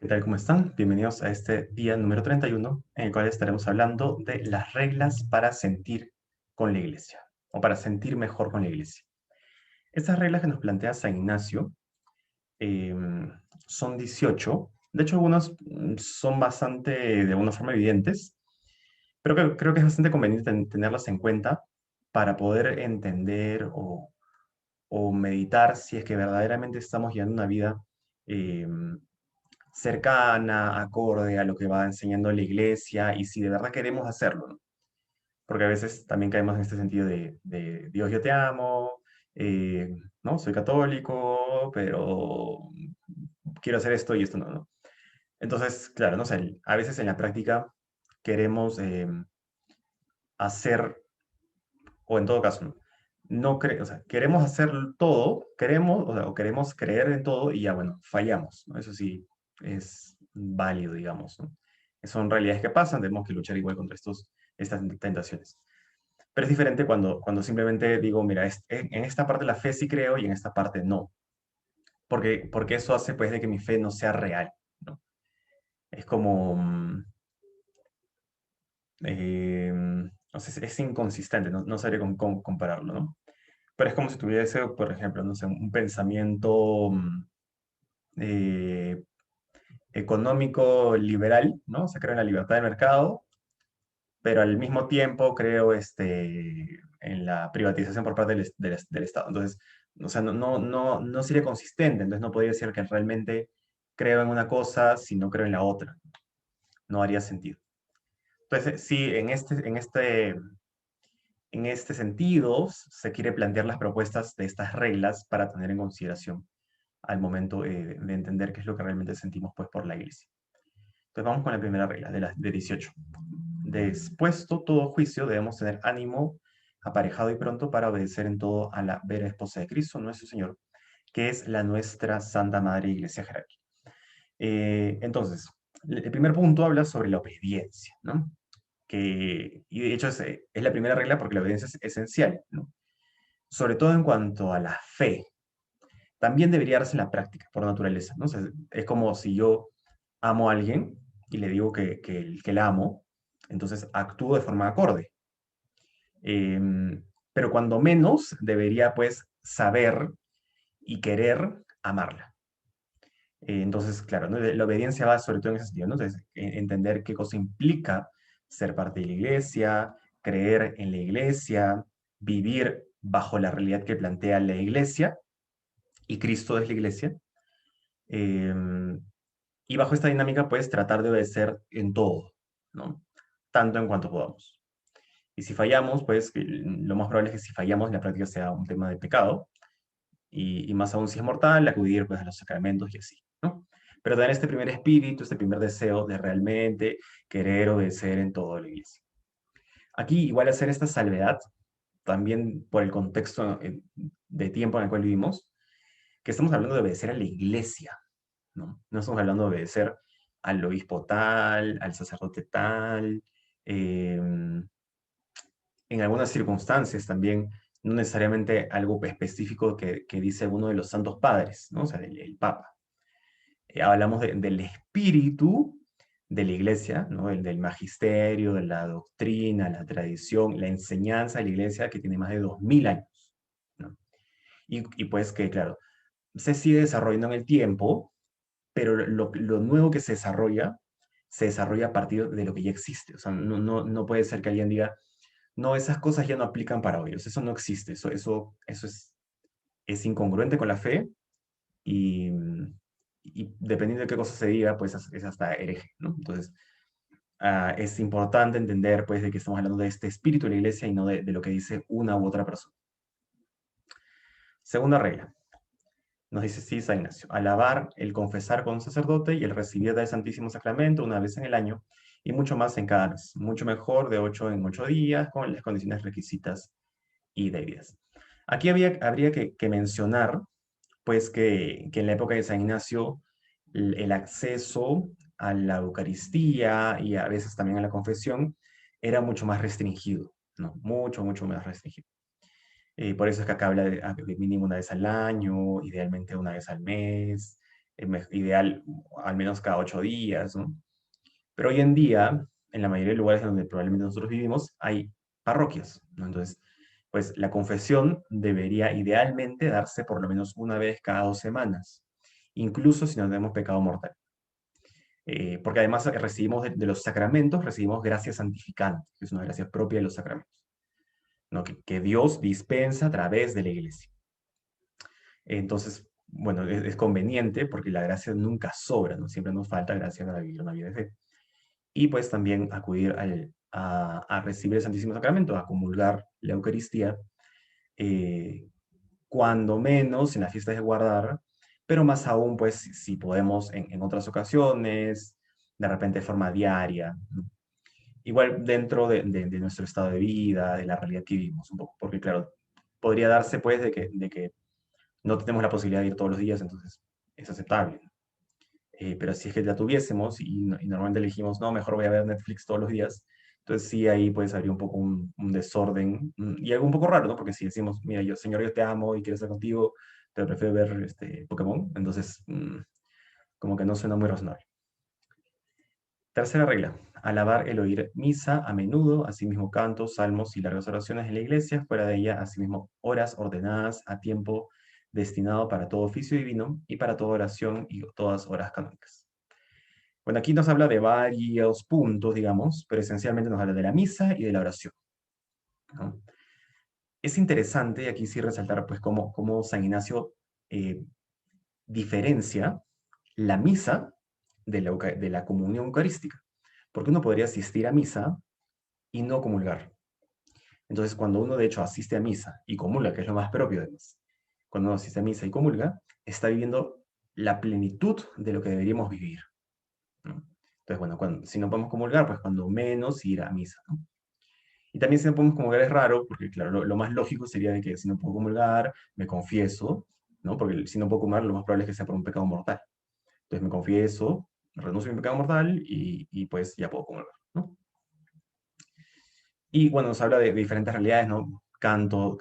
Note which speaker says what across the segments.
Speaker 1: ¿Qué tal? ¿Cómo están? Bienvenidos a este día número 31, en el cual estaremos hablando de las reglas para sentir con la iglesia, o para sentir mejor con la iglesia. Estas reglas que nos plantea San Ignacio son 18. De hecho, algunas son bastante, de alguna forma, evidentes, pero creo que es bastante conveniente tenerlas en cuenta para poder entender o meditar si es que verdaderamente estamos llevando una vida em, cercana, acorde a lo que va enseñando la iglesia y si de verdad queremos hacerlo, ¿no? Porque a veces también caemos en este sentido de Dios, yo te amo, ¿no? Soy católico, pero quiero hacer esto y esto no, ¿no? Entonces, claro, no sé, a veces en la práctica queremos hacer, o en todo caso, ¿no? O sea, queremos hacer todo, queremos, o sea, o queremos creer en todo y ya, bueno, fallamos, ¿no? Eso sí es válido, digamos, ¿no? Son realidades que pasan, tenemos que luchar igual contra estas tentaciones. Pero es diferente cuando simplemente digo, mira, en esta parte de la fe sí creo y en esta parte no. Porque eso hace pues de que mi fe no sea real, ¿no? Es como, no sé, es inconsistente, no sabría cómo compararlo, ¿no? Pero es como si tuviese, por ejemplo, no sé, un pensamiento eh, económico liberal, ¿no? O sea, creo en la libertad de mercado, pero al mismo tiempo creo en la privatización por parte del Estado. Entonces, o sea, no sería consistente, entonces no podría decir que realmente creo en una cosa si no creo en la otra. No haría sentido. Entonces, sí, en este sentido se quiere plantear las propuestas de estas reglas para tener en consideración al momento de entender qué es lo que realmente sentimos pues, por la iglesia. Entonces vamos con la primera regla, de 18. Despuesto todo juicio, debemos tener ánimo aparejado y pronto para obedecer en todo a la vera esposa de Cristo, nuestro Señor, que es la nuestra Santa Madre Iglesia Jerárquica. Entonces, el primer punto habla sobre la obediencia, ¿no? Y de hecho es la primera regla porque la obediencia es esencial, ¿no? Sobre todo en cuanto a la fe. También debería darse en la práctica, por naturaleza, ¿no? O sea, es como si yo amo a alguien y le digo que la amo, entonces actúo de forma acorde. Pero cuando menos debería pues saber y querer amarla. Entonces, claro, ¿no? La obediencia va sobre todo en ese sentido, ¿no? Entonces, entender qué cosa implica ser parte de la iglesia, creer en la iglesia, vivir bajo la realidad que plantea la iglesia, y Cristo es la iglesia. Eh, y bajo esta dinámica, pues, tratar de obedecer en todo, ¿no? Tanto en cuanto podamos. Y si fallamos, pues, lo más probable es que si fallamos, la práctica sea un tema de pecado, y más aún si es mortal, acudir, pues, a los sacramentos y así, ¿no? Pero tener este primer espíritu, este primer deseo de realmente querer obedecer en todo la iglesia. Aquí, igual hacer esta salvedad, también por el contexto de tiempo en el cual vivimos, que estamos hablando de obedecer a la iglesia, ¿no? No estamos hablando de obedecer al obispo tal, al sacerdote tal, en algunas circunstancias también, no necesariamente algo específico que dice uno de los santos padres, ¿no? O sea, el Papa. Hablamos del espíritu de la iglesia, ¿no? Del magisterio, de la doctrina, la tradición, la enseñanza de la iglesia que tiene más de 2000 años, ¿no? Y pues que, claro, se sigue desarrollando en el tiempo, pero lo nuevo que se desarrolla a partir de lo que ya existe. O sea, no puede ser que alguien diga, no, esas cosas ya no aplican para hoy. O sea, eso no existe. Eso es incongruente con la fe y dependiendo de qué cosa se diga, pues es hasta hereje, ¿no? Entonces, es importante entender, pues, de que estamos hablando de este espíritu de la iglesia y no de lo que dice una u otra persona. Segunda regla. Nos dice, sí, San Ignacio, alabar, el confesar con un sacerdote y el recibir del Santísimo Sacramento una vez en el año y mucho más en cada mes. Mucho mejor de 8 en 8 días con las condiciones requisitas y debidas. Aquí habría que mencionar, pues, que en la época de San Ignacio el acceso a la Eucaristía y a veces también a la confesión era mucho más restringido, ¿no? Mucho más restringido. Por eso es que acá habla de mínimo una vez al año, idealmente una vez al mes, ideal al menos cada 8 días, ¿no? Pero hoy en día, en la mayoría de lugares donde probablemente nosotros vivimos, hay parroquias, ¿no? Entonces, pues la confesión debería idealmente darse por lo menos una vez cada 2 semanas, incluso si no tenemos pecado mortal. Porque además recibimos de los sacramentos, recibimos gracia santificante, que es una gracia propia de los sacramentos, ¿no? Que Dios dispensa a través de la iglesia. Entonces, bueno, es conveniente porque la gracia nunca sobra, ¿no? Siempre nos falta gracia para vivir una vida de fe. Y pues también acudir a recibir el Santísimo Sacramento, a comulgar la Eucaristía, eh, cuando menos en las fiestas de guardar, pero más aún, pues, si podemos en otras ocasiones, de repente de forma diaria, ¿no? Igual dentro de nuestro estado de vida, de la realidad que vivimos un poco, porque claro, podría darse pues de que no tenemos la posibilidad de ir todos los días, entonces es aceptable. Pero si es que la tuviésemos y normalmente elegimos, no, mejor voy a ver Netflix todos los días, entonces sí, ahí pues habría un poco un desorden y algo un poco raro, ¿no? Porque si decimos, mira, yo, señor, yo te amo y quiero estar contigo, pero prefiero ver Pokémon, entonces como que no suena muy razonable. Tercera regla, alabar el oír misa a menudo, asimismo cantos, salmos y largas oraciones en la iglesia, fuera de ella, asimismo horas ordenadas a tiempo destinado para todo oficio divino y para toda oración y todas horas canónicas. Bueno, aquí nos habla de varios puntos, digamos, pero esencialmente nos habla de la misa y de la oración, ¿no? Es interesante, y aquí sí resaltar, pues, cómo San Ignacio eh, diferencia la misa de la comunión eucarística. Porque uno podría asistir a misa y no comulgar. Entonces, cuando uno de hecho asiste a misa y comulga, que es lo más propio de misa, cuando uno asiste a misa y comulga, está viviendo la plenitud de lo que deberíamos vivir, ¿no? Entonces, bueno, si no podemos comulgar, pues cuando menos ir a misa, ¿no? Y también si no podemos comulgar es raro, porque claro, lo más lógico sería de que si no puedo comulgar, me confieso, ¿no? Porque si no puedo comulgar, lo más probable es que sea por un pecado mortal. Entonces me confieso, renuncio a mi pecado mortal y pues ya puedo comulgar, ¿no? Y bueno, nos habla de diferentes realidades, ¿no? Cantos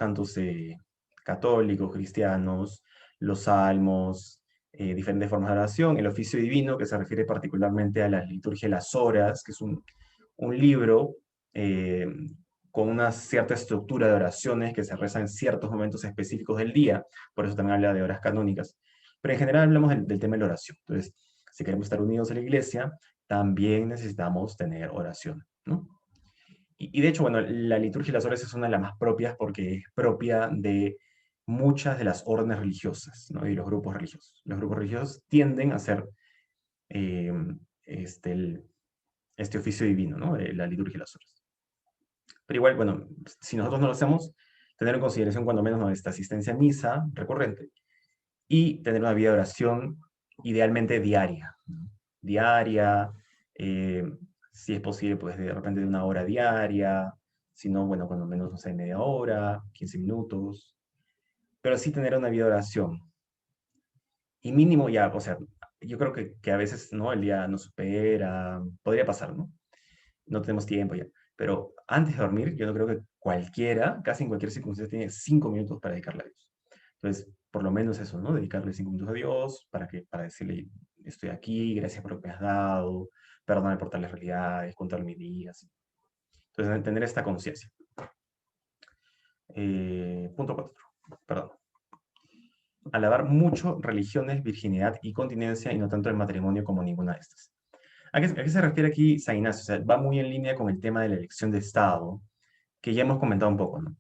Speaker 1: católicos, cristianos, los salmos, diferentes formas de oración, el oficio divino, que se refiere particularmente a la liturgia de las horas, que es un libro eh, con una cierta estructura de oraciones que se rezan en ciertos momentos específicos del día, por eso también habla de horas canónicas. Pero en general hablamos del tema de la oración. Entonces, si queremos estar unidos a la iglesia, también necesitamos tener oración, ¿no? Y de hecho, bueno, la liturgia de las horas es una de las más propias porque es propia de muchas de las órdenes religiosas, ¿no? Y los grupos religiosos. Los grupos religiosos tienden a hacer eh, este, el- este oficio divino, ¿no? La liturgia de las horas. Pero igual, bueno, si nosotros no lo hacemos, tener en consideración cuando menos nuestra asistencia a misa recurrente y tener una vida de oración idealmente diaria, ¿no? Diaria, eh, si es posible, pues de repente de una hora diaria, si no, bueno, cuando menos, no sé, media hora, 15 minutos, pero sí tener una vida de oración. Y mínimo ya, o sea, yo creo que a veces, ¿no? El día nos supera, podría pasar, ¿no? No tenemos tiempo ya. Pero antes de dormir, yo no creo que cualquiera, casi en cualquier circunstancia, tiene 5 minutos para dedicarle a Dios. Entonces, por lo menos eso, ¿no? Dedicarle 5 minutos a Dios para decirle, estoy aquí, gracias por lo que me has dado, perdóname por tales realidades, contar mis días. Entonces, tener esta conciencia. Punto 4, perdón. Alabar mucho religiones, virginidad y continencia y no tanto el matrimonio como ninguna de estas. ¿A qué se refiere aquí San Ignacio? O sea, va muy en línea con el tema de la elección de Estado, que ya hemos comentado un poco, ¿no?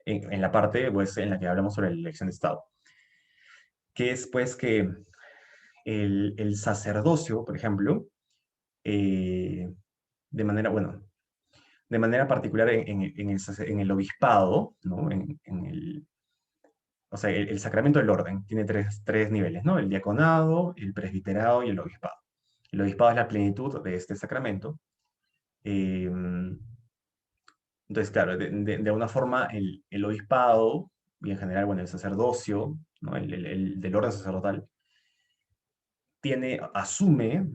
Speaker 1: En la parte, pues, en la que hablamos sobre la elección de Estado, que es, pues, que el sacerdocio, por ejemplo, eh, bueno, de manera particular en el obispado, ¿no? O sea, el sacramento del orden tiene tres niveles, ¿no? El diaconado, el presbiterado y el obispado. El obispado es la plenitud de este sacramento. Eh, entonces, claro, de alguna forma el obispado, y en general, bueno, el sacerdocio, ¿no? El del orden sacerdotal, asume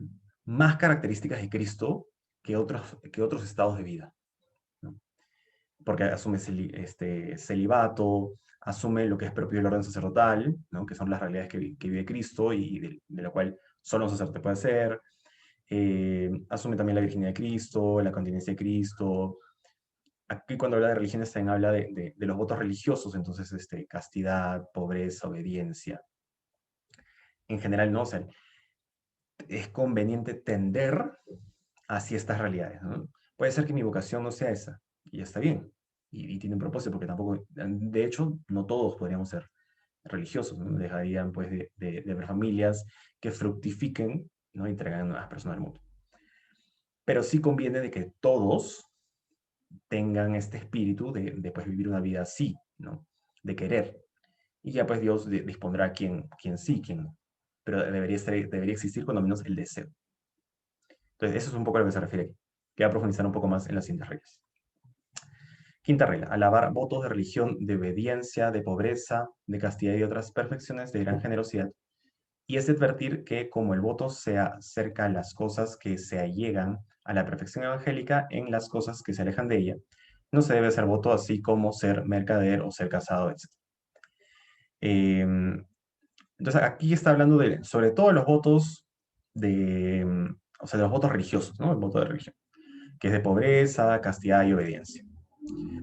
Speaker 1: más características de Cristo que otros estados de vida, ¿no? porque asume celibato, asume lo que es propio del orden sacerdotal, ¿no? Que son las realidades que vive Cristo y de la cual solo un sacerdote puede hacer. Asume también la virginidad de Cristo, la continencia de Cristo. Aquí cuando habla de religiones también habla de los votos religiosos, entonces castidad, pobreza, obediencia. En general, no, o sea, es conveniente tender hacia estas realidades, ¿no? Puede ser que mi vocación no sea esa, y ya está bien, y tiene un propósito, porque tampoco, de hecho, no todos podríamos ser religiosos, ¿no? Dejarían pues de haber familias que fructifiquen, ¿no? Y traigan nuevas personas al mundo. Pero sí conviene de que todos tengan este espíritu de pues, vivir una vida así, ¿no? De querer. Y ya pues Dios dispondrá quién sí, quién no. Pero debería existir cuando menos el deseo. Entonces, eso es un poco a lo que se refiere aquí. Queda profundizar un poco más en las siguientes reglas. Quinta regla, alabar votos de religión, de obediencia, de pobreza, de castidad y otras perfecciones de gran generosidad. Y es advertir que como el voto se acerca a las cosas que se allegan a la perfección evangélica en las cosas que se alejan de ella, no se debe hacer voto así como ser mercader o ser casado, etc. Entonces aquí está hablando sobre todo los votos o sea, de los votos religiosos, ¿no? El voto de religión, que es de pobreza, castidad y obediencia.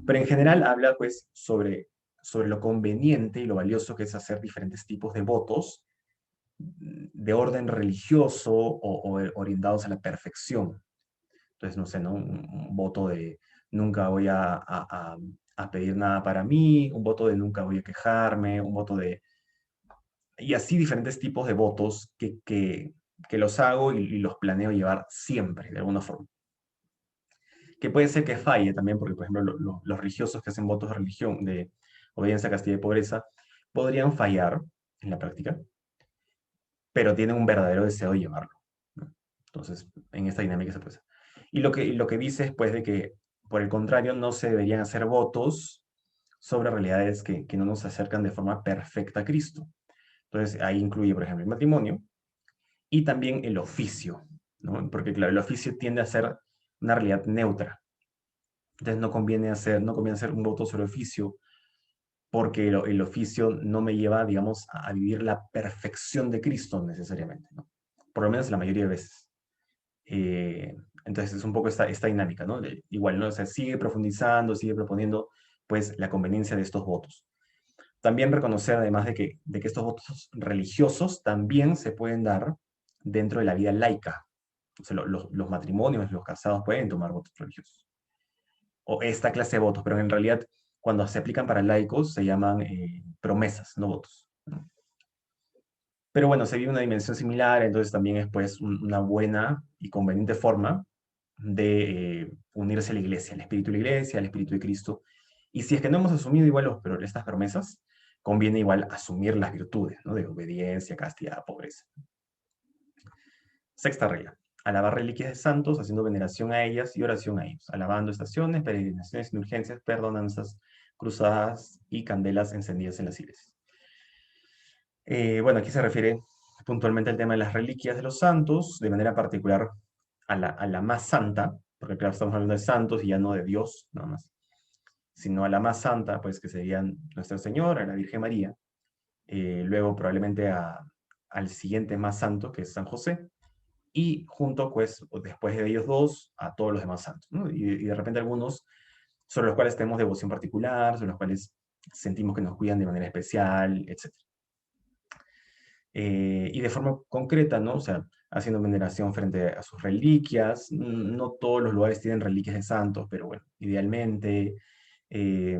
Speaker 1: Pero en general habla pues sobre lo conveniente y lo valioso que es hacer diferentes tipos de votos de orden religioso o orientados a la perfección. Entonces, no sé, ¿no? Un voto de nunca voy a pedir nada para mí, un voto de nunca voy a quejarme, un voto de... Y así diferentes tipos de votos que los hago y los planeo llevar siempre, de alguna forma. Que puede ser que falle también, porque, por ejemplo, los religiosos que hacen votos de religión, de obediencia, castidad y pobreza, podrían fallar en la práctica, pero tienen un verdadero deseo de llevarlo, ¿no? Entonces, en esta dinámica se puede hacer. Y lo que dice es, pues, de que, por el contrario, no se deberían hacer votos sobre realidades que no nos acercan de forma perfecta a Cristo. Entonces, ahí incluye, por ejemplo, el matrimonio y también el oficio, ¿no? Porque, claro, el oficio tiende a ser una realidad neutra. Entonces, no conviene hacer un voto sobre oficio porque el oficio no me lleva, digamos, a vivir la perfección de Cristo necesariamente, ¿no? Por lo menos la mayoría de veces. Eh, entonces es un poco esta dinámica, ¿no? Igual, ¿no? O sea, sigue profundizando, sigue proponiendo, pues, la conveniencia de estos votos. También reconocer, además, de que estos votos religiosos también se pueden dar dentro de la vida laica. O sea, los matrimonios, los casados pueden tomar votos religiosos. O esta clase de votos, pero en realidad, cuando se aplican para laicos, se llaman promesas, no votos, ¿no? Pero bueno, se vive una dimensión similar, entonces también es pues una buena y conveniente forma de unirse a la iglesia, al espíritu de la iglesia, al espíritu de Cristo. Y si es que no hemos asumido igual estas promesas, conviene igual asumir las virtudes, ¿no? De obediencia, castidad, pobreza. Sexta regla. Alabar reliquias de santos, haciendo veneración a ellas y oración a ellos, alabando estaciones, peregrinaciones, indulgencias, perdonanzas, cruzadas y candelas encendidas en las iglesias. Bueno, aquí se refiere puntualmente al tema de las reliquias de los santos, de manera particular a la más santa, porque claro, estamos hablando de santos y ya no de Dios, nada más, sino a la más santa, pues que serían Nuestra Señora, la Virgen María, luego probablemente al siguiente más santo, que es San José, y junto, pues, después de ellos dos, a todos los demás santos, ¿no? Y de repente algunos sobre los cuales tenemos devoción particular, sobre los cuales sentimos que nos cuidan de manera especial, etc. Y de forma concreta, ¿no? O sea, haciendo veneración frente a sus reliquias. No todos los lugares tienen reliquias de santos, pero bueno, idealmente, eh,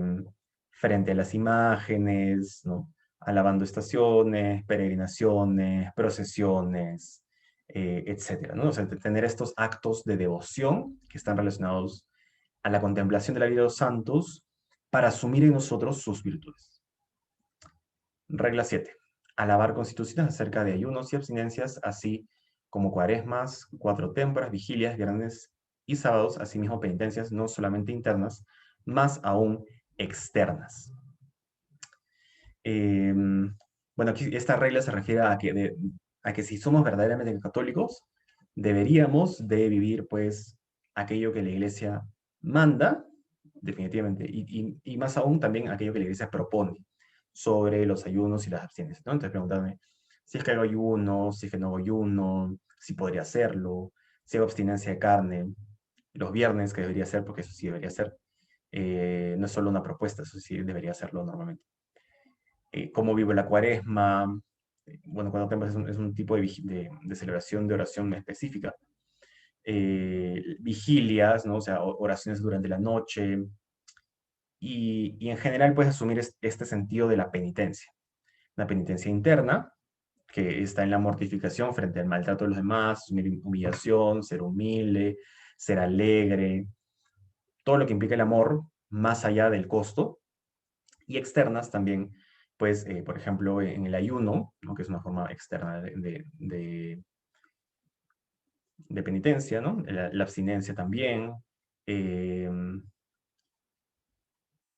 Speaker 1: frente a las imágenes, ¿no? Alabando estaciones, peregrinaciones, procesiones, etcétera, ¿no? O sea, tener estos actos de devoción que están relacionados a la contemplación de la vida de los santos para asumir en nosotros sus virtudes. Regla 7. Alabar constituciones acerca de ayunos y abstinencias, así como cuaresmas, cuatro témporas, vigilias, viernes y sábados, asimismo penitencias no solamente internas, más aún externas. Bueno, aquí esta regla se refiere a que si somos verdaderamente católicos, deberíamos de vivir pues aquello que la iglesia manda definitivamente. Y más aún también aquello que la iglesia propone sobre los ayunos y las abstinencias, ¿no? Entonces preguntarme si es que hago ayuno, si es que no hago ayuno, si podría hacerlo, si hago abstinencia de carne, los viernes, que debería hacer, porque eso sí debería ser. No es solo una propuesta, eso sí debería hacerlo normalmente. Cómo vivo la cuaresma. Bueno, cuando tenemos es un tipo de celebración de oración específica. Vigilias, ¿no? O sea, oraciones durante la noche. Y en general puedes asumir este sentido de la penitencia. La penitencia interna, que está en la mortificación frente al maltrato de los demás, asumir humillación, ser humilde, ser alegre, todo lo que implica el amor más allá del costo. Y externas también, pues, por ejemplo, en el ayuno, ¿no? Que es una forma externa de penitencia, ¿no? La abstinencia también, eh,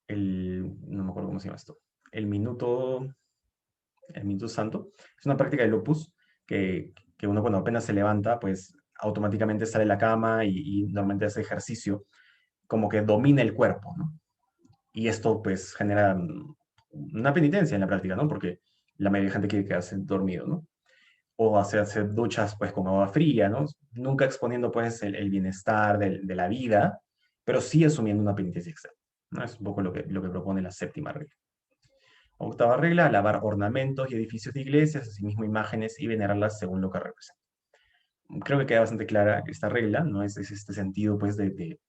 Speaker 1: no me acuerdo cómo se llama esto, el minuto, el minuto santo. Es una práctica del Opus que uno cuando apenas se levanta, pues automáticamente sale de la cama y normalmente hace ejercicio, como que domina el cuerpo, ¿no? Y esto pues genera una penitencia en la práctica, ¿no? Porque la mayoría de gente quiere quedarse dormido, ¿no? O hacer duchas pues con agua fría, ¿no? Nunca exponiendo pues el bienestar de la vida, pero sí asumiendo una penitencia externa, ¿no? Es un poco lo que propone la séptima regla. Octava regla, alabar ornamentos y edificios de iglesias, asimismo imágenes y venerarlas según lo que representan. Creo que queda bastante clara esta regla, ¿no? Es este sentido pues de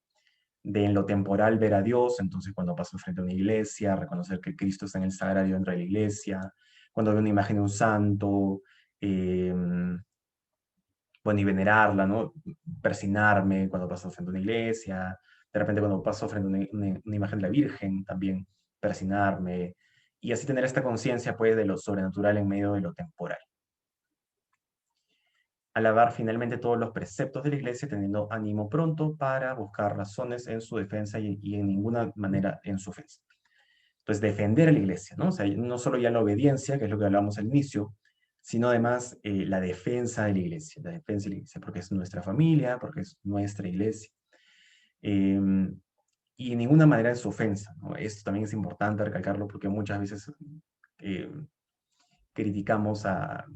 Speaker 1: en lo temporal ver a Dios, entonces cuando paso frente a una iglesia, reconocer que Cristo está en el sagrario dentro de la iglesia, cuando veo una imagen de un santo, eh, bueno, y venerarla, ¿no? Persinarme cuando paso frente a una iglesia, de repente cuando paso frente a una imagen de la Virgen, también persinarme, y así tener esta conciencia, pues, de lo sobrenatural en medio de lo temporal. Alabar finalmente todos los preceptos de la iglesia, teniendo ánimo pronto para buscar razones en su defensa y en ninguna manera en su ofensa. Entonces, defender a la iglesia, ¿no? O sea, no solo ya la obediencia, que es lo que hablábamos al inicio, sino además la defensa de la defensa de la iglesia, porque es nuestra familia, porque es nuestra iglesia. Eh, y de ninguna manera en su ofensa, ¿no? Esto también es importante recalcarlo porque muchas veces eh, criticamos a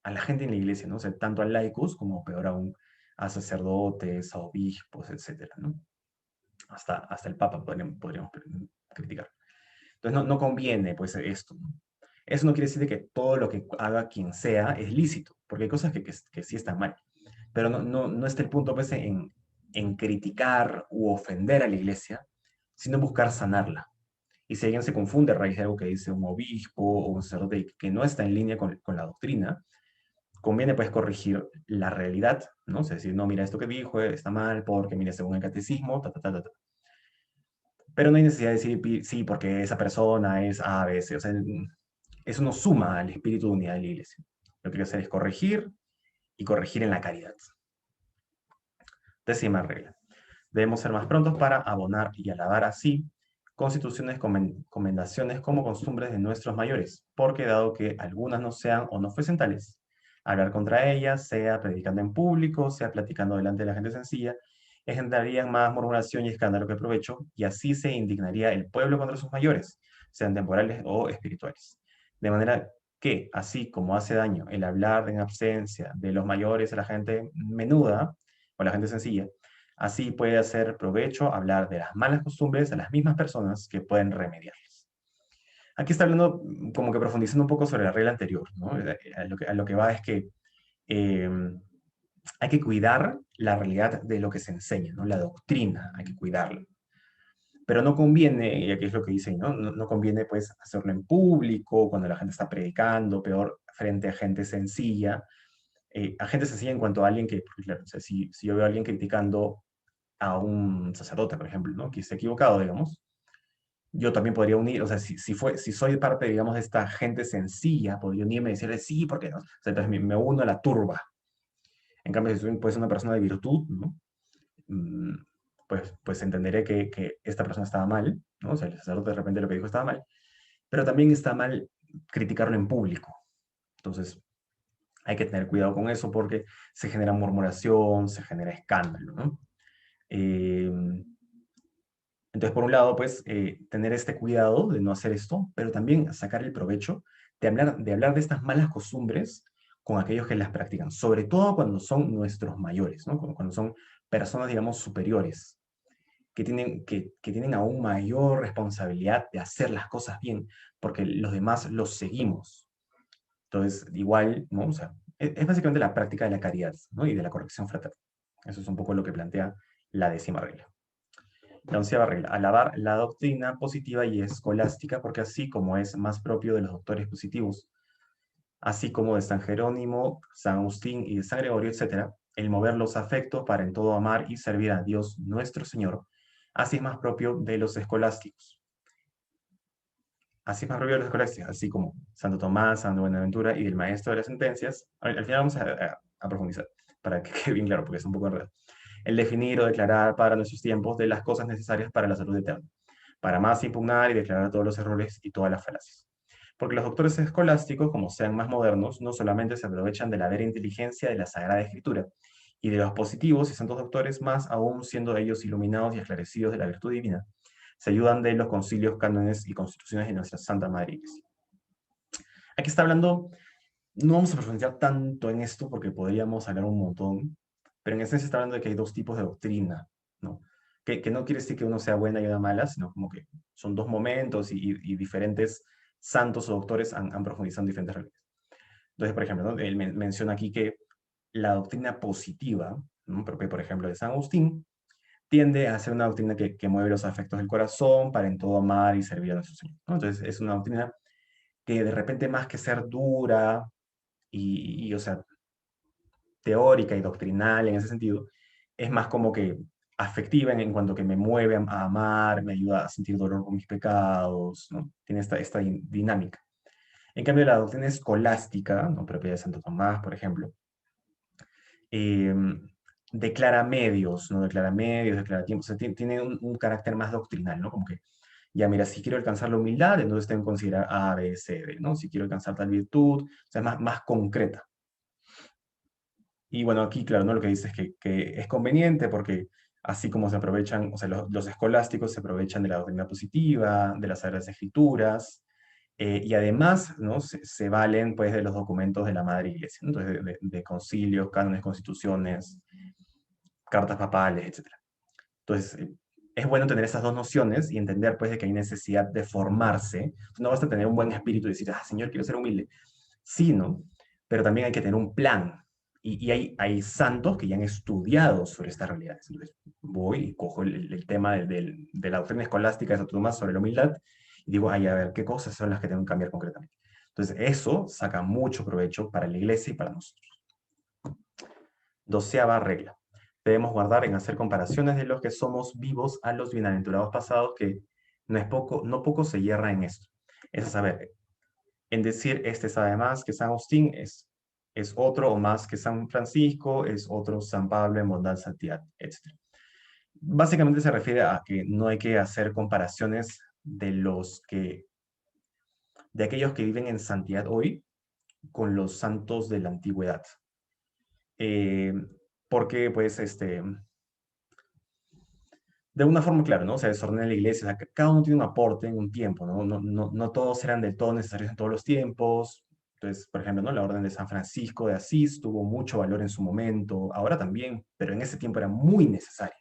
Speaker 1: la gente en la iglesia, ¿no? O sea, tanto a laicos como peor aún a sacerdotes, a obispos, etcétera, ¿no? Hasta el Papa podríamos criticar. Entonces no conviene pues esto, ¿no? Eso no quiere decir que todo lo que haga quien sea es lícito, porque hay cosas que sí están mal. Pero no está el punto pues en criticar u ofender a la iglesia, sino en buscar sanarla. Y si alguien se confunde a raíz de algo que dice un obispo o un sacerdote que no está en línea con la doctrina, conviene pues corregir la realidad, ¿no? O sea, decir, no, mira, esto que dijo está mal porque, mira, según el catecismo, ta, ta, ta, ta, ta. Pero no hay necesidad de decir, sí, porque esa persona es A, B, C. O sea, eso no suma al espíritu de unidad de la iglesia. Lo que hay que hacer es corregir y corregir en la caridad. Décima regla. Debemos ser más prontos para abonar y alabar así constituciones, comendaciones como costumbres de nuestros mayores, porque dado que algunas no sean o no fuesen tales, hablar contra ellas, sea predicando en público, sea platicando delante de la gente sencilla, engendrarían más murmuración y escándalo que provecho, y así se indignaría el pueblo contra sus mayores, sean temporales o espirituales. De manera que, así como hace daño el hablar en absencia de los mayores a la gente menuda o a la gente sencilla, así puede hacer provecho hablar de las malas costumbres a las mismas personas que pueden remediarlas. Aquí está hablando como que profundizando un poco sobre la regla anterior, ¿no? A lo que va es que eh, hay que cuidar la realidad de lo que se enseña, ¿no? La doctrina, hay que cuidarla. Pero no conviene, y aquí es lo que dice, ¿no? No conviene pues hacerlo en público, cuando la gente está predicando, peor frente a gente sencilla en cuanto a alguien que, pues, claro, o sea, si yo veo a alguien criticando a un sacerdote, por ejemplo, ¿no? Que esté equivocado, digamos, yo también podría unir, o sea, si soy parte, digamos, de esta gente sencilla, podría unirme y decirle, sí, ¿por qué no? O sea, entonces me uno a la turba. En cambio, si soy pues, una persona de virtud, ¿no? Mm, pues entenderé que esta persona estaba mal, ¿no? O sea, el sacerdote de repente lo que dijo estaba mal, pero también está mal criticarlo en público. Entonces, hay que tener cuidado con eso porque se genera murmuración, se genera escándalo, ¿no? Eh, Entonces, por un lado, pues, tener este cuidado de no hacer esto, pero también sacar el provecho de hablar de estas malas costumbres con aquellos que las practican, sobre todo cuando son nuestros mayores, ¿no? Cuando son personas, digamos, superiores, que tienen aún mayor responsabilidad de hacer las cosas bien, porque los demás los seguimos. Entonces, igual, ¿no? O sea, es básicamente la práctica de la caridad, ¿no? Y de la corrección fraterna. Eso es un poco lo que plantea la 10ª regla. La 11ª regla, alabar la doctrina positiva y escolástica, porque así como es más propio de los doctores positivos, así como de San Jerónimo, San Agustín y de San Gregorio, etc., el mover los afectos para en todo amar y servir a Dios nuestro Señor, así es más propio de los escolásticos. Así es más propio de los escolásticos, así como Santo Tomás, Santo Buenaventura y del Maestro de las Sentencias. Al final vamos a profundizar, para que quede bien claro, porque es un poco enredado. El definir o declarar para nuestros tiempos de las cosas necesarias para la salud eterna, para más impugnar y declarar todos los errores y todas las falacias. Porque los doctores escolásticos, como sean más modernos, no solamente se aprovechan de la vera inteligencia de la Sagrada Escritura y de los positivos y santos doctores, más aún siendo ellos iluminados y esclarecidos de la virtud divina, se ayudan de los concilios, cánones y constituciones de nuestra Santa Madre Iglesia. Aquí está hablando, no vamos a profundizar tanto en esto porque podríamos hablar un montón, pero en esencia está hablando de que hay dos tipos de doctrina, ¿no? Que no quiere decir que uno sea buena y una mala, sino como que son dos momentos y diferentes santos o doctores han profundizado en diferentes religiones. Entonces, por ejemplo, ¿no? Él menciona aquí que la doctrina positiva, ¿no? Porque, por ejemplo, de San Agustín, tiende a ser una doctrina que mueve los afectos del corazón para en todo amar y servir a nuestro Señor, ¿no? Entonces, es una doctrina que de repente más que ser dura o sea, teórica y doctrinal en ese sentido, es más como que afectiva en cuanto que me mueve a amar, me ayuda a sentir dolor por mis pecados, ¿no? Tiene esta dinámica. En cambio, la doctrina escolástica, ¿no? Propia de Santo Tomás, por ejemplo, eh, declara medios, ¿no? Declara medios, declara tiempos, o sea, tiene un carácter más doctrinal, ¿no? Como que, ya mira, si quiero alcanzar la humildad, entonces tengo que considerar A, B, C, D, ¿no? Si quiero alcanzar tal virtud, o sea, más concreta. Y bueno, aquí, claro, ¿no? Lo que dice es que es conveniente porque así como se aprovechan, o sea, los escolásticos se aprovechan de la doctrina positiva, de las Sagradas Escrituras, y además, ¿no? Se valen, pues, de los documentos de la Madre Iglesia, ¿no? Entonces, de concilios, cánones, constituciones, cartas papales, etcétera. Entonces, es bueno tener esas dos nociones y entender, pues, de que hay necesidad de formarse. No basta tener un buen espíritu y decir, ah, Señor, quiero ser humilde. Sí, ¿no? Pero también hay que tener un plan. Y hay santos que ya han estudiado sobre estas realidades. Entonces, voy y cojo el tema de la doctrina escolástica de Santo Tomás sobre la humildad y digo, ay, a ver, ¿qué cosas son las que tengo que cambiar concretamente? Entonces, eso saca mucho provecho para la iglesia y para nosotros. 12ª regla. Debemos guardar en hacer comparaciones de los que somos vivos a los bienaventurados pasados, que no poco se hierra en esto. Es a saber, en decir, este sabe más que San Agustín, es otro, o más que San Francisco, es otro San Pablo en bondad, santidad, etc. Básicamente se refiere a que no hay que hacer comparaciones de aquellos que viven en santidad hoy con los santos de la antigüedad. Eh, Porque, pues, de una forma, claro, ¿no? Se desordena la iglesia, o sea, cada uno tiene un aporte en un tiempo, ¿no? No todos eran del todo necesarios en todos los tiempos. Entonces, por ejemplo, ¿no? La orden de San Francisco de Asís tuvo mucho valor en su momento, ahora también, pero en ese tiempo era muy necesaria.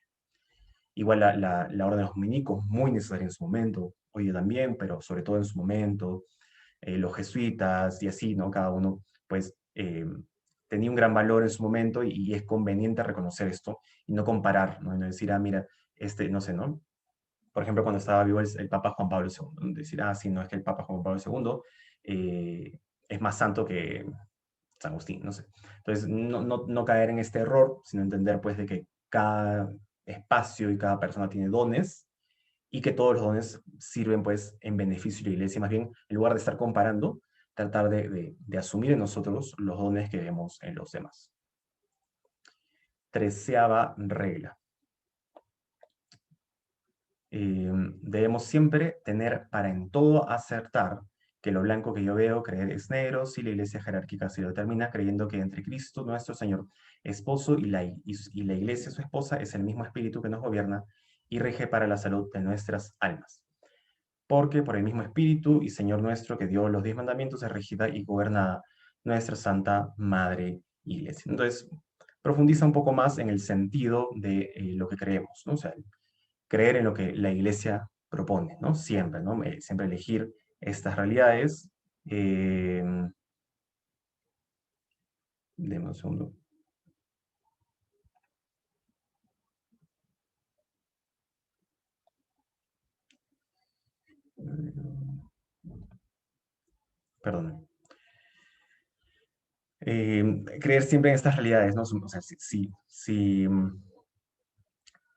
Speaker 1: Igual la orden de los dominicos, muy necesaria en su momento, hoy también, pero sobre todo en su momento. Los jesuitas y así, ¿no? Cada uno, pues, tenía un gran valor en su momento y es conveniente reconocer esto y no comparar, ¿no? Y no decir, ah, mira, no sé, ¿no? Por ejemplo, cuando estaba vivo el Papa Juan Pablo II, ¿no? Decir, ah, sí, no es que el Papa Juan Pablo II es más santo que San Agustín, no sé. Entonces, no caer en este error, sino entender, pues, de que cada espacio y cada persona tiene dones y que todos los dones sirven, pues, en beneficio de la iglesia. Más bien, en lugar de estar comparando, tratar de asumir en nosotros los dones que vemos en los demás. 13ª regla. Debemos siempre tener para en todo acertar que lo blanco que yo veo creer es negro, si la iglesia jerárquica se lo determina, creyendo que entre Cristo nuestro Señor, esposo, y la iglesia su esposa es el mismo espíritu que nos gobierna, y rige para la salud de nuestras almas. Porque por el mismo Espíritu y Señor nuestro que dio los 10 mandamientos es regida y gobernada nuestra Santa Madre Iglesia. Entonces, profundiza un poco más en el sentido de lo que creemos, ¿no? O sea, creer en lo que la Iglesia propone, ¿no? Siempre, ¿no? Siempre elegir estas realidades. Deme un segundo. Perdón. Creer siempre en estas realidades, ¿no? O sea,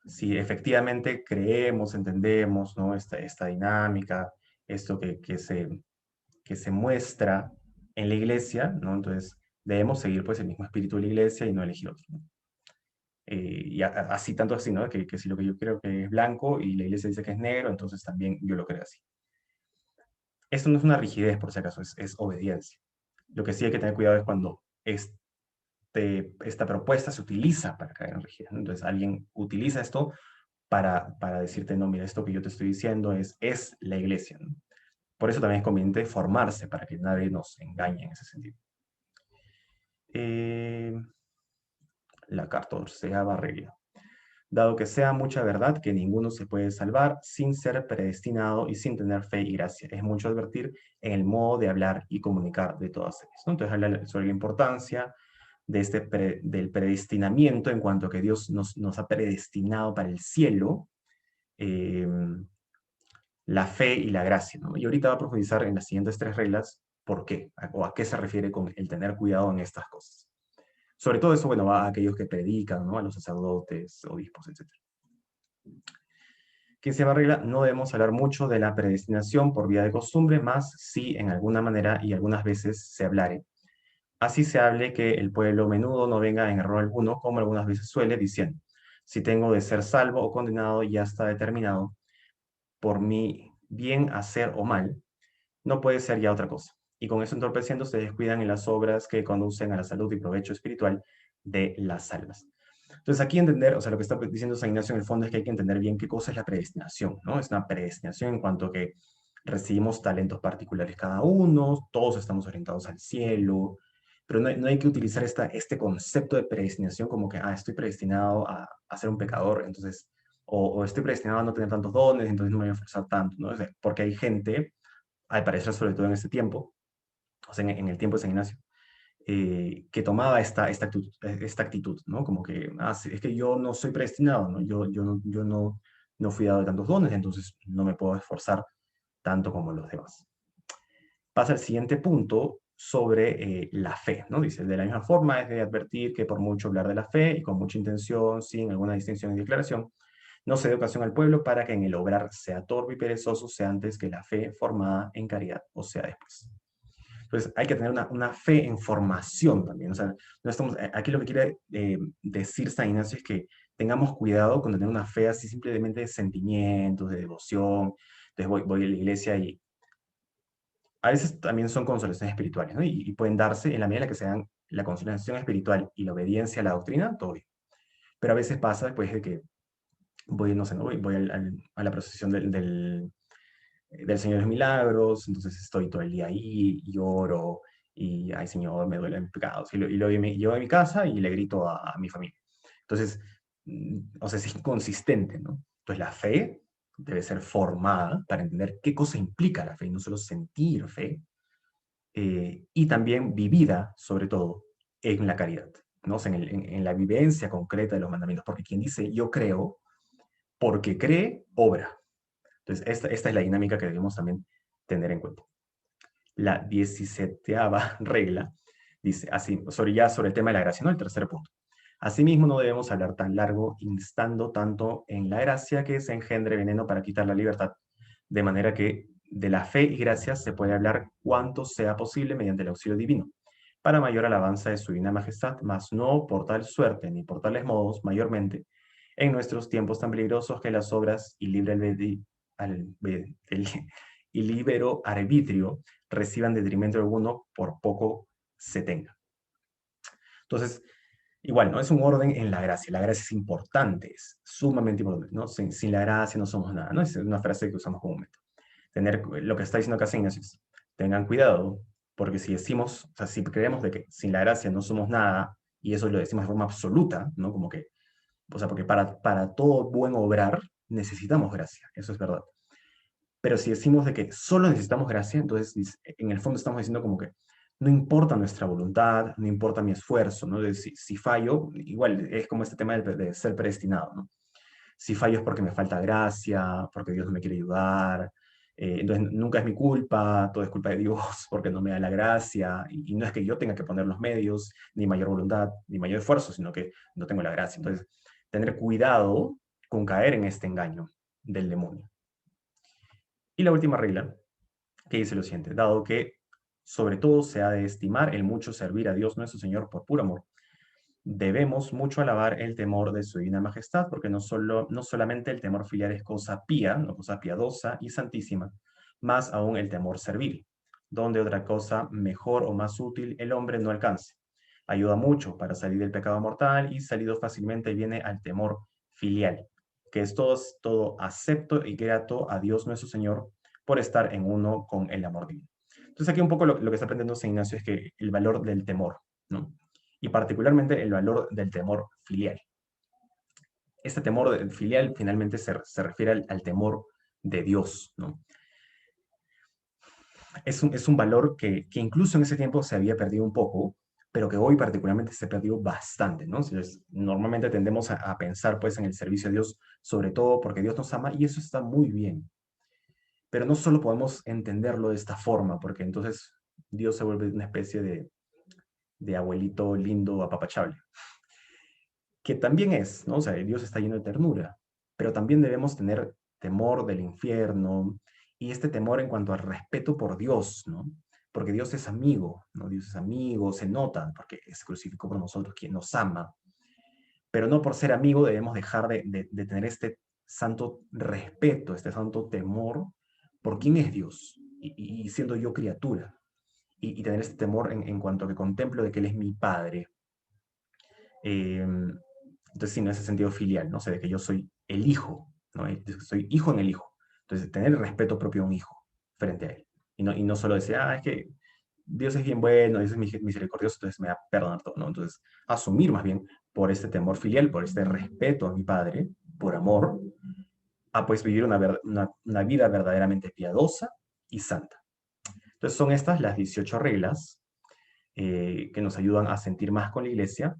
Speaker 1: si efectivamente creemos, entendemos, ¿no? Esta dinámica, esto que se muestra en la iglesia, ¿no? Entonces debemos seguir pues el mismo espíritu de la iglesia y no elegir otro, ¿no? Y así, tanto así, ¿no? Que si lo que yo creo que es blanco y la iglesia dice que es negro, entonces también yo lo creo así. Esto no es una rigidez, por si acaso, es obediencia. Lo que sí hay que tener cuidado es cuando esta propuesta se utiliza para caer en rigidez, ¿no? Entonces alguien utiliza esto para decirte, no, mira, esto que yo te estoy diciendo es la iglesia, ¿no? Por eso también es conveniente formarse para que nadie nos engañe en ese sentido. Eh, la 14ª regla. Dado que sea mucha verdad que ninguno se puede salvar sin ser predestinado y sin tener fe y gracia. Es mucho advertir en el modo de hablar y comunicar de todas ellas, ¿no? Entonces habla sobre la importancia de del predestinamiento en cuanto a que Dios nos ha predestinado para el cielo, eh, la fe y la gracia, ¿no? Y ahorita va a profundizar en las siguientes 3 reglas por qué, o a qué se refiere con el tener cuidado en estas cosas. Sobre todo eso, bueno, va a aquellos que predican, ¿no? A los sacerdotes, obispos, etc. 15ª regla, no debemos hablar mucho de la predestinación por vía de costumbre, más si en alguna manera y algunas veces se hablare. Así se hable que el pueblo menudo no venga en error alguno, como algunas veces suele, diciendo, si tengo de ser salvo o condenado, ya está determinado, por mi bien hacer o mal, no puede ser ya otra cosa. Y con eso entorpeciendo se descuidan en las obras que conducen a la salud y provecho espiritual de las almas. Entonces aquí entender, o sea, lo que está diciendo San Ignacio en el fondo es que hay que entender bien qué cosa es la predestinación, ¿no? Es una predestinación en cuanto a que recibimos talentos particulares cada uno, todos estamos orientados al cielo, pero no hay que utilizar este concepto de predestinación como que, estoy predestinado a ser un pecador, entonces, o estoy predestinado a no tener tantos dones, entonces no me voy a esforzar tanto, ¿no? O sea, porque hay gente, al parecer sobre todo en este tiempo, o sea, en el tiempo de San Ignacio, que tomaba esta actitud, ¿no? Como que, sí, es que yo no soy predestinado, ¿no? Yo no fui dado de tantos dones, entonces no me puedo esforzar tanto como los demás. Pasa al siguiente punto sobre la fe, ¿no? Dice, de la misma forma es de advertir que por mucho hablar de la fe y con mucha intención, sin alguna distinción y declaración, no se dé ocasión al pueblo para que en el obrar sea torpe y perezoso, sea antes que la fe formada en caridad, o sea después. Entonces hay que tener una fe en formación también. O sea, no estamos, aquí lo que quiere decir San Ignacio es que tengamos cuidado con tener una fe así simplemente de sentimientos, de devoción. Entonces voy a la iglesia y a veces también son consolaciones espirituales, ¿no? Y pueden darse en la medida en la que se dan la consolación espiritual y la obediencia a la doctrina, todo bien. Pero a veces pasa después de que voy, no sé, ¿no? voy a la procesión del Señor de los Milagros, entonces estoy todo el día ahí, y lloro, y, ay Señor, me duelen mis pecados, y luego llego a mi casa y le grito a mi familia. Entonces, o sea, es inconsistente, ¿no? Entonces la fe debe ser formada para entender qué cosa implica la fe, y no solo sentir fe, y también vivida, sobre todo, en la caridad, ¿no? O sea, en la vivencia concreta de los mandamientos, porque quien dice yo creo, porque cree, obra. Entonces, esta es la dinámica que debemos también tener en cuenta. La 17ª regla dice así, sobre el tema de la gracia, ¿no? El tercer punto. Asimismo, no debemos hablar tan largo, instando tanto en la gracia que se engendre veneno para quitar la libertad, de manera que de la fe y gracia se puede hablar cuanto sea posible mediante el auxilio divino, para mayor alabanza de su divina majestad, mas no por tal suerte ni por tales modos, mayormente, en nuestros tiempos tan peligrosos que las obras y libre y libero arbitrio reciban detrimento alguno por poco se tenga. Entonces, Igual, ¿no? Es un orden en la gracia. La gracia es importante, es sumamente importante, ¿no? Sin la gracia no somos nada, ¿no? Es una frase que usamos comúnmente. Lo que está diciendo acá San Ignacio es, tengan cuidado, porque si decimos, o sea, si creemos de que sin la gracia no somos nada, y eso lo decimos de forma absoluta, ¿no? Como que, o sea, porque para todo buen obrar necesitamos gracia, eso es verdad. Pero si decimos de que solo necesitamos gracia, entonces en el fondo estamos diciendo como que no importa nuestra voluntad, no importa mi esfuerzo, ¿no? Si fallo, igual es como este tema de ser predestinado, ¿no? Si fallo es porque me falta gracia, porque Dios no me quiere ayudar, entonces nunca es mi culpa, todo es culpa de Dios porque no me da la gracia, y no es que yo tenga que poner los medios, ni mayor voluntad, ni mayor esfuerzo, sino que no tengo la gracia. Entonces, tener cuidado con caer en este engaño del demonio. Y la última regla, que dice lo siguiente, dado que sobre todo se ha de estimar el mucho servir a Dios nuestro Señor por puro amor, debemos mucho alabar el temor de su divina majestad, porque no solamente el temor filial es cosa pía, no cosa piadosa y santísima, más aún el temor servil, donde otra cosa mejor o más útil el hombre no alcance. Ayuda mucho para salir del pecado mortal y salido fácilmente viene al temor filial, que es todo acepto y grato a Dios nuestro Señor por estar en uno con el amor divino. Entonces aquí un poco lo que está aprendiendo San Ignacio es que el valor del temor, ¿no? Y particularmente el valor del temor filial. Este temor filial finalmente se refiere al temor de Dios, ¿no? Es un valor que incluso en ese tiempo se había perdido un poco, pero que hoy particularmente se perdió bastante, ¿no? Entonces, normalmente tendemos a pensar pues en el servicio a Dios, sobre todo porque Dios nos ama y eso está muy bien. Pero no solo podemos entenderlo de esta forma, porque entonces Dios se vuelve una especie de abuelito lindo, apapachable, que también es, ¿no? O sea, Dios está lleno de ternura, pero también debemos tener temor del infierno y este temor en cuanto al respeto por Dios, ¿no? Porque Dios es amigo, ¿no? Dios es amigo, se nota, porque es crucificado por nosotros, quien nos ama, pero no por ser amigo debemos dejar de tener este santo respeto, este santo temor por quién es Dios y siendo yo criatura, y tener este temor en cuanto a que contemplo de que Él es mi Padre. Eh, entonces, sí, en ese sentido filial, ¿no? O sea, de que yo soy el hijo, ¿no? Soy hijo en el hijo. Entonces, tener el respeto propio a un hijo frente a él. Y no solo decir, es que Dios es bien bueno, Dios es misericordioso, entonces me va a perdonar todo, ¿no? Entonces, asumir más bien por este temor filial, por este respeto a mi padre, por amor, a pues vivir una vida verdaderamente piadosa y santa. Entonces, son estas las 18 reglas que nos ayudan a sentir más con la iglesia,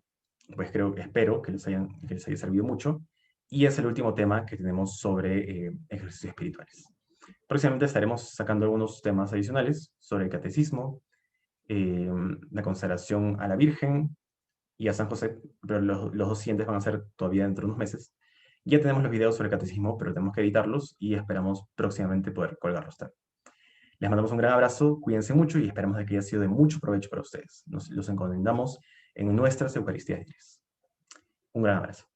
Speaker 1: pues espero que les haya servido mucho, y es el último tema que tenemos sobre ejercicios espirituales. Próximamente estaremos sacando algunos temas adicionales sobre el catecismo, eh, la consagración a la Virgen y a San José, pero los dos siguientes van a ser todavía dentro de unos meses. Ya tenemos los videos sobre el catecismo, pero tenemos que editarlos y esperamos próximamente poder colgarlos también. Les mandamos un gran abrazo, cuídense mucho y esperamos de que haya sido de mucho provecho para ustedes. Los encomendamos en nuestras Eucaristías diarias. Un gran abrazo.